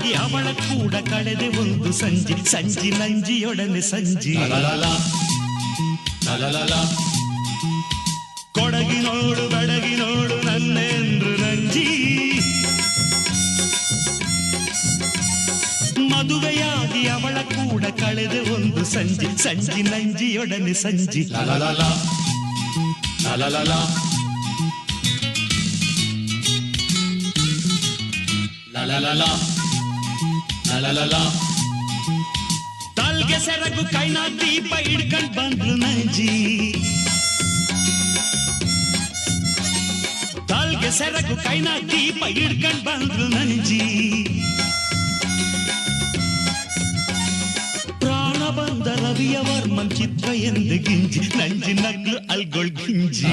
ಮದುವೆಯಾಗಿ ಅವಳ ಕೂಡ ಕಳೆದೆ ಒಂದು ಸಂಜೆ ಸಂಜಿ ನಂಜಿಯೊಡನೆ ಸಂಜಿ ಕೊಡಗಿನೋಡು ಬಡಗಿನೋಡು ನನ್ನೆಂದ್ರು ನಂಜಿ ಮದುವೆಯಾಗಿ ಅವಳ ಕೂಡ ಕಳೆದೆ ಒಂದು ಸಂಜೆ ಸಂಜಿ ನಂಜಿಯೊಡನೆ ಸಂಜಿ ತಲ್ಗೆ ಸೆರಗು ಕೈನ ದೀಪ ಹಿಡ್ಕೊಂಡ್ ಬಂದ್ಲು ನಂಜಿ ತಲ್ಗೆ ಸೆರಗು ಕೈನ ದೀಪ ಹಿಡ್ಕೊಂಡ್ ಬಂದ್ಲು ನಂಜಿ ಪ್ರಾಣ ಬಂದ ರವಿಯ ವರ್ಮನ್ ಚಿತ್ರ ಎಂದು ಗಿಂಜಿ ನಂಜಿ ನಗ್ಲು ಅಲ್ಗೊಳ್ ಗಿಂಜಿ